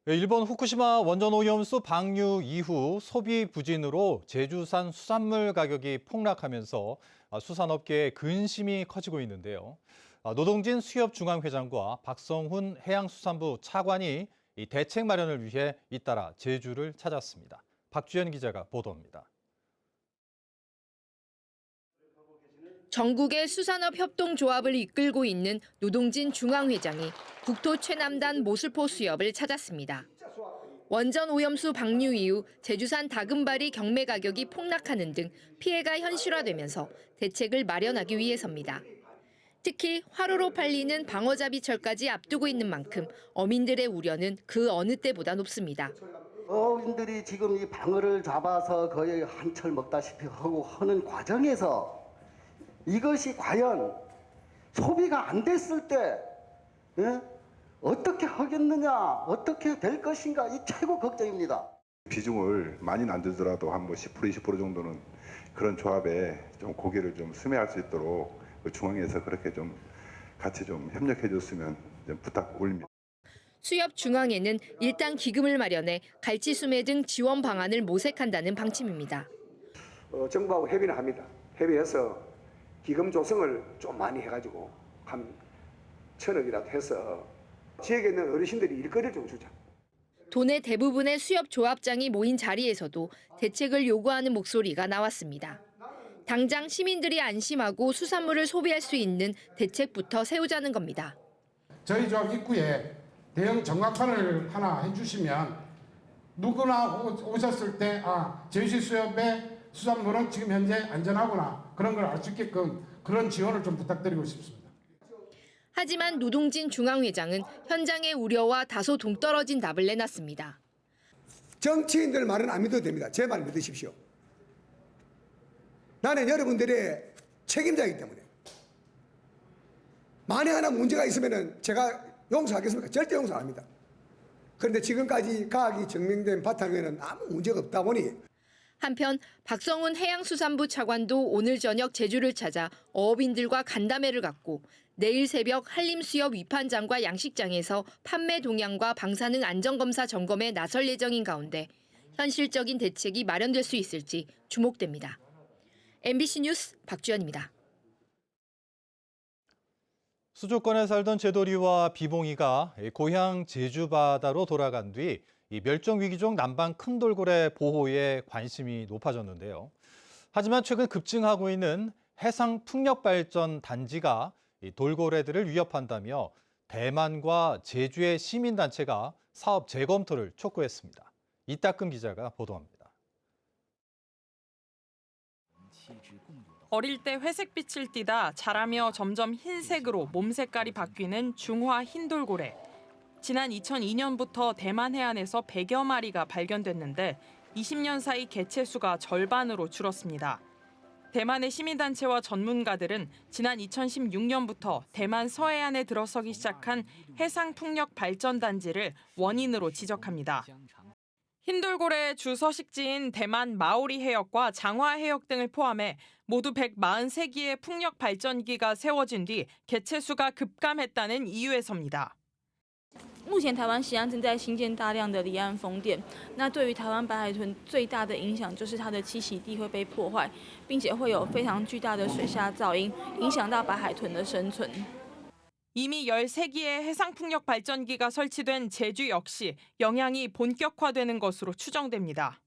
일본 후쿠시마 원전 오염수 방류 이후 소비 부진으로 제주산 수산물 가격이 폭락하면서 수산업계의 근심이 커지고 있는데요. 노동진 수협중앙회장과 박성훈 해양수산부 차관이 이 대책 마련을 위해 잇따라 제주를 찾았습니다. 박주연 기자가 보도합니다. 전국의 수산업 협동조합을 이끌고 있는 노동진 중앙회장이 국토 최남단 모슬포 수협을 찾았습니다. 원전 오염수 방류 이후 제주산 다금바리 경매 가격이 폭락하는 등 피해가 현실화되면서 대책을 마련하기 위해서입니다. 특히 화로로 팔리는 방어잡이철까지 앞두고 있는 만큼 어민들의 우려는 그 어느 때보다 높습니다. 어민들이 지금 이 방어를 잡아서 거의 한철 먹다시피 하고 하는 과정에서 이것이 과연 소비가 안 됐을 때 어떻게 하겠느냐, 어떻게 될 것인가, 이 최고 걱정입니다. 비중을 많이는 안 들더라도 한 10%, 20% 정도는 그런 조합에 좀 고기를 좀 수매할 수 있도록 중앙에서 그렇게 좀 같이 좀 협력해 줬으면 좀 부탁 올립니다. 수협 중앙에는 일단 기금을 마련해 갈치 수매 등 지원 방안을 모색한다는 방침입니다. 정부하고 협의를 합니다. 협의해서 기금 조성을 좀 많이 해가지고 한 1,000억이라도 해서 지역에 있는 어르신들이 일거리를 좀 주자. 도내 대부분의 수협 조합장이 모인 자리에서도 대책을 요구하는 목소리가 나왔습니다. 당장 시민들이 안심하고 수산물을 소비할 수 있는 대책부터 세우자는 겁니다. 저희 조합 입구에 대형 정각판을 하나 해주시면 누구나 오셨을 때 제주시 수협의 수산물은 지금 현재 안전하구나 그런 걸 알 수 있게끔 그런 지원을 좀 부탁드리고 싶습니다. 하지만 노동진 중앙회장은 현장의 우려와 다소 동떨어진 답을 내놨습니다. 정치인들 말은 안 믿어도 됩니다. 제 말 믿으십시오. 나는 여러분들의 책임자이기 때문에 만에 하나 문제가 있으면 제가 용서하겠습니까? 절대 용서 안 합니다. 그런데 지금까지 과학이 증명된 바탕에는 아무 문제가 없다 보니 한편 박성훈 해양수산부 차관도 오늘 저녁 제주를 찾아 어업인들과 간담회를 갖고 내일 새벽 한림수협 위판장과 양식장에서 판매 동향과 방사능 안전검사 점검에 나설 예정인 가운데 현실적인 대책이 마련될 수 있을지 주목됩니다. MBC 뉴스 박주연입니다. 수족관에 살던 제도리와 비봉이가 고향 제주 바다로 돌아간 뒤 이 멸종 위기종 남방 큰 돌고래 보호에 관심이 높아졌는데요. 하지만 최근 급증하고 있는 해상 풍력 발전 단지가 이 돌고래들을 위협한다며 대만과 제주의 시민단체가 사업 재검토를 촉구했습니다. 이따금 기자가 보도합니다. 어릴 때 회색빛을 띠다 자라며 점점 흰색으로 몸 색깔이 바뀌는 중화 흰돌고래. 지난 2002년부터 대만 해안에서 100여 마리가 발견됐는데 20년 사이 개체수가 절반으로 줄었습니다. 대만의 시민단체와 전문가들은 지난 2016년부터 대만 서해안에 들어서기 시작한 해상풍력 발전단지를 원인으로 지적합니다. 흰돌고래의 주 서식지인 대만 마오리 해역과 장화 해역 등을 포함해 모두 143기의 풍력 발전기가 세워진 뒤 개체수가 급감했다는 이유에서입니다. 目前台湾西岸正在新建大量的离岸风电，那对于台湾白海豚最大的影响就是它的栖息地会被破坏，并且会有非常巨大的水下噪音，影响到白海豚的生存。 이미 13기의 해상풍력 발전기가 설치된 제주 역시 영향이 본격화되는 것으로 추정됩니다.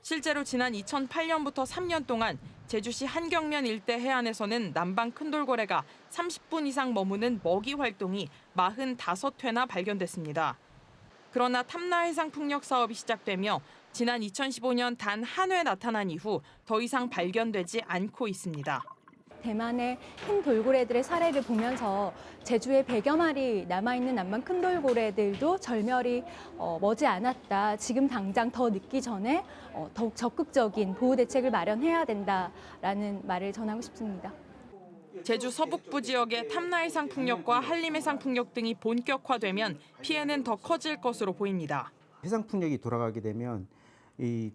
실제로 지난 2008년부터 3년 동안 제주시 한경면 일대 해안에서는 남방 큰돌고래가 30분 이상 머무는 먹이 활동이 45회나 발견됐습니다. 그러나 탐라 해상풍력 사업이 시작되며 지난 2015년 단 한 회 나타난 이후 더 이상 발견되지 않고 있습니다. 대만의 흰 돌고래들의 사례를 보면서 제주에 100여 마리 남아있는 남방 큰 돌고래들도 절멸이 머지않았다. 지금 당장 더 늦기 전에 더욱 적극적인 보호 대책을 마련해야 된다라는 말을 전하고 싶습니다. 제주 서북부 지역의 탐라해상풍력과 한림해상풍력 등이 본격화되면 피해는 더 커질 것으로 보입니다. 해상풍력이 돌아가게 되면 이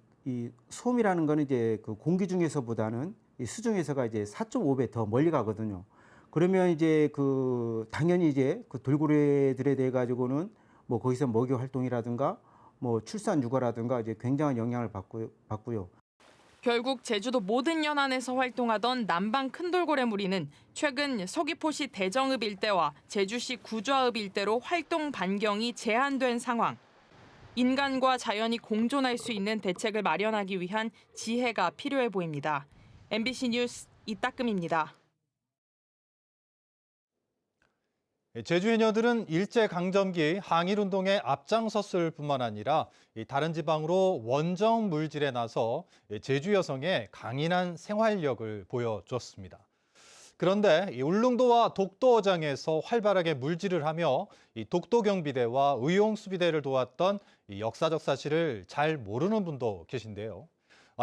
소음이라는 거는 이제 그 공기 중에서보다는 이 수중에서가 이제 4.5배 더 멀리 가거든요. 그러면 이제 당연히 이제 그 돌고래들에 대해 가지고는 뭐 거기서 먹이 활동이라든가 뭐 출산 육아라든가 이제 굉장한 영향을 받고요. 결국 제주도 모든 연안에서 활동하던 남방 큰돌고래 무리는 최근 서귀포시 대정읍 일대와 제주시 구좌읍 일대로 활동 반경이 제한된 상황. 인간과 자연이 공존할 수 있는 대책을 마련하기 위한 지혜가 필요해 보입니다. MBC 뉴스 이따금입니다. 제주 해녀들은 일제강점기 항일운동에 앞장섰을 뿐만 아니라 다른 지방으로 원정 물질에 나서 제주 여성의 강인한 생활력을 보여줬습니다. 그런데 울릉도와 독도어장에서 활발하게 물질을 하며 독도 경비대와 의용수비대를 도왔던 역사적 사실을 잘 모르는 분도 계신데요.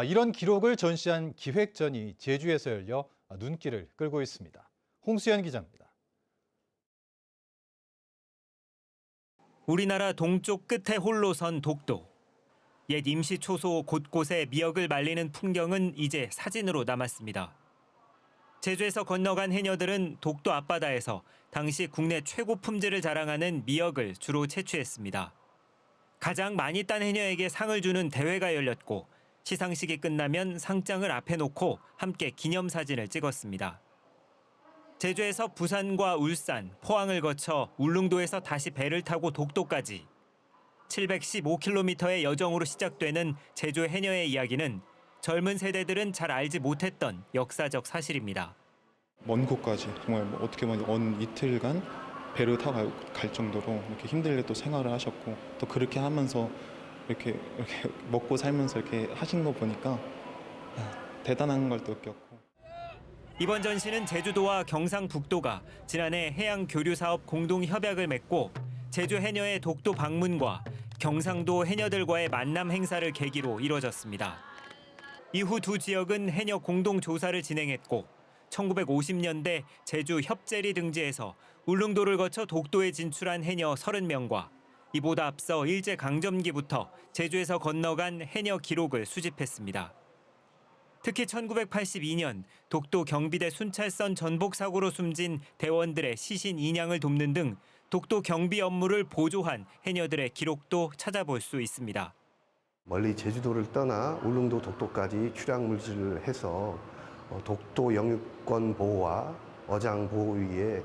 이런 기록을 전시한 기획전이 제주에서 열려 눈길을 끌고 있습니다. 홍수연 기자입니다. 우리나라 동쪽 끝에 홀로 선 독도. 옛 임시 초소 곳곳에 미역을 말리는 풍경은 이제 사진으로 남았습니다. 제주에서 건너간 해녀들은 독도 앞바다에서 당시 국내 최고 품질을 자랑하는 미역을 주로 채취했습니다. 가장 많이 딴 해녀에게 상을 주는 대회가 열렸고 시상식이 끝나면 상장을 앞에 놓고 함께 기념사진을 찍었습니다. 제주에서 부산과 울산, 포항을 거쳐 울릉도에서 다시 배를 타고 독도까지 715km의 여정으로 시작되는 제주 해녀의 이야기는 젊은 세대들은 잘 알지 못했던 역사적 사실입니다. 먼 곳까지 정말 어떻게 보면 이틀간 배를 타고 갈 정도로 이렇게 힘들게 또 생활을 하셨고 또 그렇게 하면서 이렇게 먹고 살면서 이렇게 하신 거 보니까 대단한 걸 느꼈고. 이번 전시는 제주도와 경상북도가 지난해 해양 교류 사업 공동 협약을 맺고 제주 해녀의 독도 방문과 경상도 해녀들과의 만남 행사를 계기로 이뤄졌습니다. 이후 두 지역은 해녀 공동 조사를 진행했고 1950년대 제주 협재리 등지에서 울릉도를 거쳐 독도에 진출한 해녀 30명과 이보다 앞서 일제강점기부터 제주에서 건너간 해녀 기록을 수집했습니다. 특히 1982년 독도 경비대 순찰선 전복 사고로 숨진 대원들의 시신 인양을 돕는 등 독도 경비 업무를 보조한 해녀들의 기록도 찾아볼 수 있습니다. 멀리 제주도를 떠나 울릉도 독도까지 출항 물질을 해서 독도 영유권 보호와 어장 보호 위에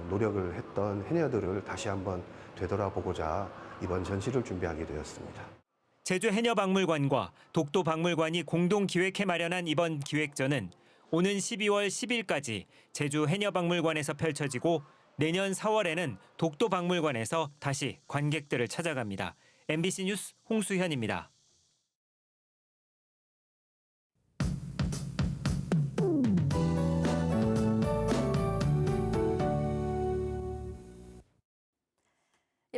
노력을 했던 해녀들을 다시 한번 되돌아보고자 이번 전시를 준비하게 되었습니다. 제주 해녀박물관과 독도박물관이 공동 기획해 마련한 이번 기획전은 오는 12월 10일까지 제주 해녀박물관에서 펼쳐지고 내년 4월에는 독도박물관에서 다시 관객들을 찾아갑니다. MBC 뉴스 홍수현입니다.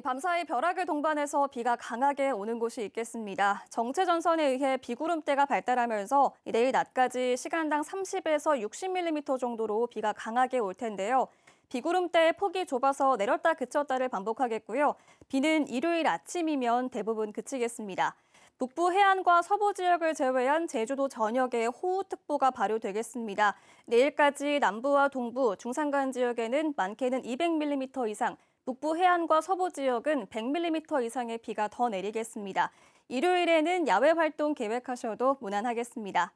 밤사이 벼락을 동반해서 비가 강하게 오는 곳이 있겠습니다. 정체전선에 의해 비구름대가 발달하면서 내일 낮까지 시간당 30에서 60mm 정도로 비가 강하게 올 텐데요. 비구름대의 폭이 좁아서 내렸다 그쳤다를 반복하겠고요. 비는 일요일 아침이면 대부분 그치겠습니다. 북부 해안과 서부 지역을 제외한 제주도 전역에 호우특보가 발효되겠습니다. 내일까지 남부와 동부, 중산간 지역에는 많게는 200mm 이상, 북부 해안과 서부 지역은 100mm 이상의 비가 더 내리겠습니다. 일요일에는 야외 활동 계획하셔도 무난하겠습니다.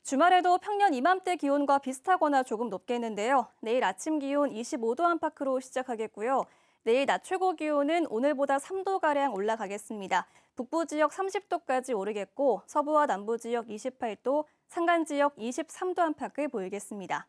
주말에도 평년 이맘때 기온과 비슷하거나 조금 높겠는데요. 내일 아침 기온 25도 안팎으로 시작하겠고요. 내일 낮 최고 기온은 오늘보다 3도가량 올라가겠습니다. 북부 지역 30도까지 오르겠고 서부와 남부 지역 28도, 산간 지역 23도 안팎을 보이겠습니다.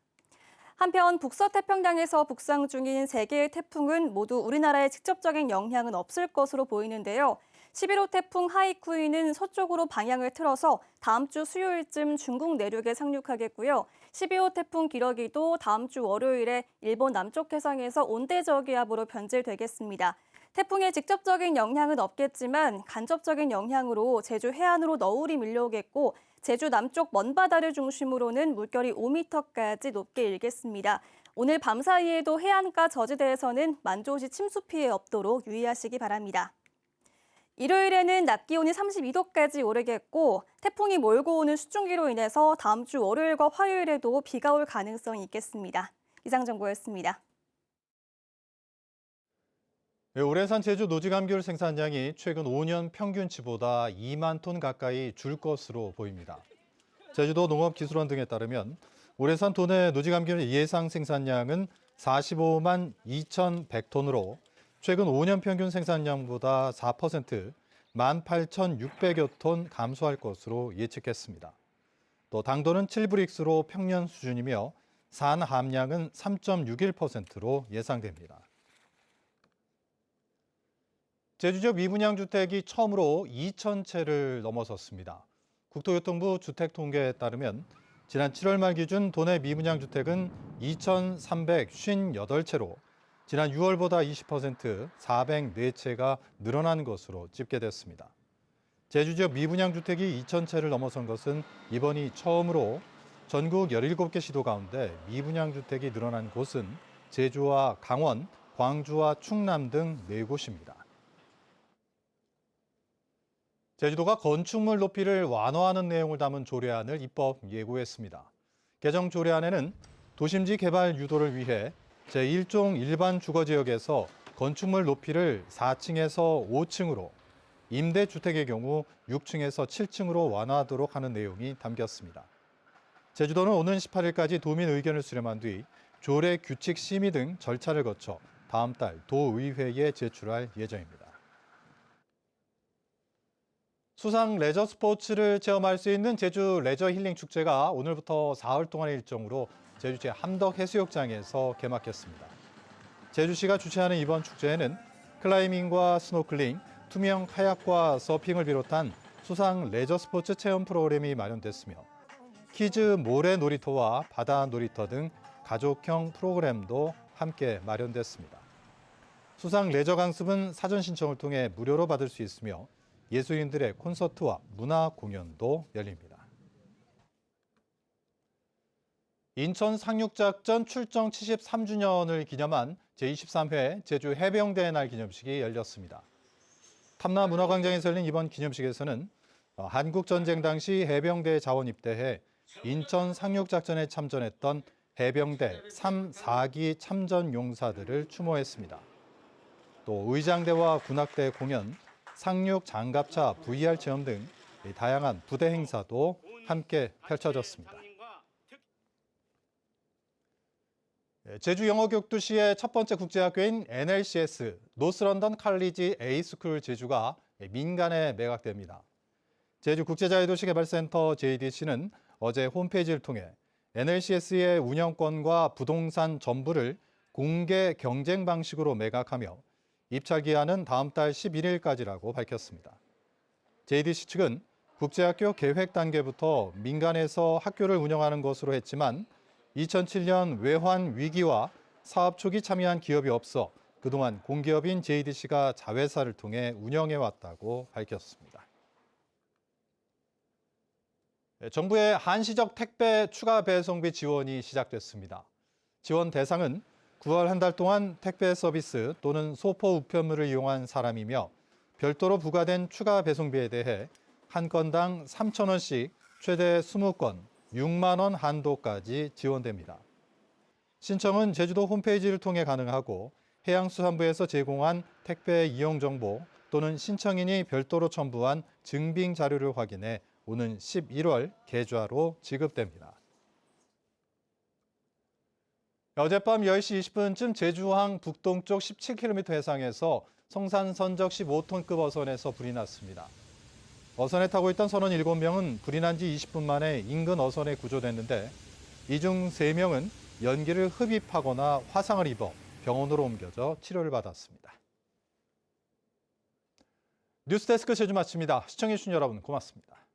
한편 북서태평양에서 북상 중인 3개의 태풍은 모두 우리나라에 직접적인 영향은 없을 것으로 보이는데요. 11호 태풍 하이쿠이는 서쪽으로 방향을 틀어서 다음 주 수요일쯤 중국 내륙에 상륙하겠고요. 12호 태풍 기러기도 다음 주 월요일에 일본 남쪽 해상에서 온대저기압으로 변질되겠습니다. 태풍의 직접적인 영향은 없겠지만 간접적인 영향으로 제주 해안으로 너울이 밀려오겠고 제주 남쪽 먼바다를 중심으로는 물결이 5m까지 높게 일겠습니다. 오늘 밤 사이에도 해안가 저지대에서는 만조시 침수 피해 없도록 유의하시기 바랍니다. 일요일에는 낮 기온이 32도까지 오르겠고 태풍이 몰고 오는 수증기로 인해서 다음 주 월요일과 화요일에도 비가 올 가능성이 있겠습니다. 이상 정보였습니다. 올해산 제주 노지감귤 생산량이 최근 5년 평균치보다 2만 톤 가까이 줄 것으로 보입니다. 제주도 농업기술원 등에 따르면 올해산 도내 노지감귤 예상 생산량은 45만 2,100톤으로 최근 5년 평균 생산량보다 4%, 18,600여 톤 감소할 것으로 예측했습니다. 또 당도는 7브릭스로 평년 수준이며 산 함량은 3.61%로 예상됩니다. 제주 지역 미분양 주택이 처음으로 2,000채를 넘어섰습니다. 국토교통부 주택통계에 따르면 지난 7월 말 기준 도내 미분양 주택은 2,358채로 지난 6월보다 20%, 404채가 늘어난 것으로 집계됐습니다. 제주 지역 미분양 주택이 2,000채를 넘어선 것은 이번이 처음으로 전국 17개 시도 가운데 미분양 주택이 늘어난 곳은 제주와 강원, 광주와 충남 등 4곳입니다. 제주도가 건축물 높이를 완화하는 내용을 담은 조례안을 입법 예고했습니다. 개정 조례안에는 도심지 개발 유도를 위해 제1종 일반 주거지역에서 건축물 높이를 4층에서 5층으로, 임대주택의 경우 6층에서 7층으로 완화하도록 하는 내용이 담겼습니다. 제주도는 오는 18일까지 도민 의견을 수렴한 뒤 조례 규칙 심의 등 절차를 거쳐 다음 달 도의회에 제출할 예정입니다. 수상 레저 스포츠를 체험할 수 있는 제주 레저 힐링 축제가 오늘부터 사흘 동안의 일정으로 제주시 함덕해수욕장에서 개막했습니다. 제주시가 주최하는 이번 축제에는 클라이밍과 스노클링, 투명 카약과 서핑을 비롯한 수상 레저 스포츠 체험 프로그램이 마련됐으며 키즈 모래 놀이터와 바다 놀이터 등 가족형 프로그램도 함께 마련됐습니다. 수상 레저 강습은 사전 신청을 통해 무료로 받을 수 있으며 예술인들의 콘서트와 문화 공연도 열립니다. 인천 상륙작전 출정 73주년을 기념한 제23회 제주 해병대의 날 기념식이 열렸습니다. 탐라 문화광장에서 열린 이번 기념식에서는 한국전쟁 당시 해병대에 자원 입대해 인천 상륙작전에 참전했던 해병대 3, 4기 참전 용사들을 추모했습니다. 또 의장대와 군악대 공연, 상륙 장갑차 VR 체험 등 다양한 부대 행사도 함께 펼쳐졌습니다. 제주 영어교육도시의 첫 번째 국제학교인 NLCS, 노스런던 칼리지 A스쿨 제주가 민간에 매각됩니다. 제주국제자유도시개발센터 JDC는 어제 홈페이지를 통해 NLCS의 운영권과 부동산 전부를 공개 경쟁 방식으로 매각하며 입찰 기한은 다음 달 11일까지라고 밝혔습니다. JDC 측은 국제학교 계획 단계부터 민간에서 학교를 운영하는 것으로 했지만 2007년 외환 위기와 사업 초기 참여한 기업이 없어 그동안 공기업인 JDC가 자회사를 통해 운영해왔다고 밝혔습니다. 정부의 한시적 택배 추가 배송비 지원이 시작됐습니다. 지원 대상은 9월 한 달 동안 택배 서비스 또는 소포 우편물을 이용한 사람이며 별도로 부과된 추가 배송비에 대해 한 건당 3,000원씩 최대 20건, 6만 원 한도까지 지원됩니다. 신청은 제주도 홈페이지를 통해 가능하고 해양수산부에서 제공한 택배 이용 정보 또는 신청인이 별도로 첨부한 증빙 자료를 확인해 오는 11월 계좌로 지급됩니다. 어젯밤 10시 20분쯤 제주항 북동쪽 17km 해상에서 성산 선적 15톤급 어선에서 불이 났습니다. 어선에 타고 있던 선원 7명은 불이 난 지 20분 만에 인근 어선에 구조됐는데 이 중 3명은 연기를 흡입하거나 화상을 입어 병원으로 옮겨져 치료를 받았습니다. 뉴스데스크 제주 마칩니다. 시청해주신 여러분 고맙습니다.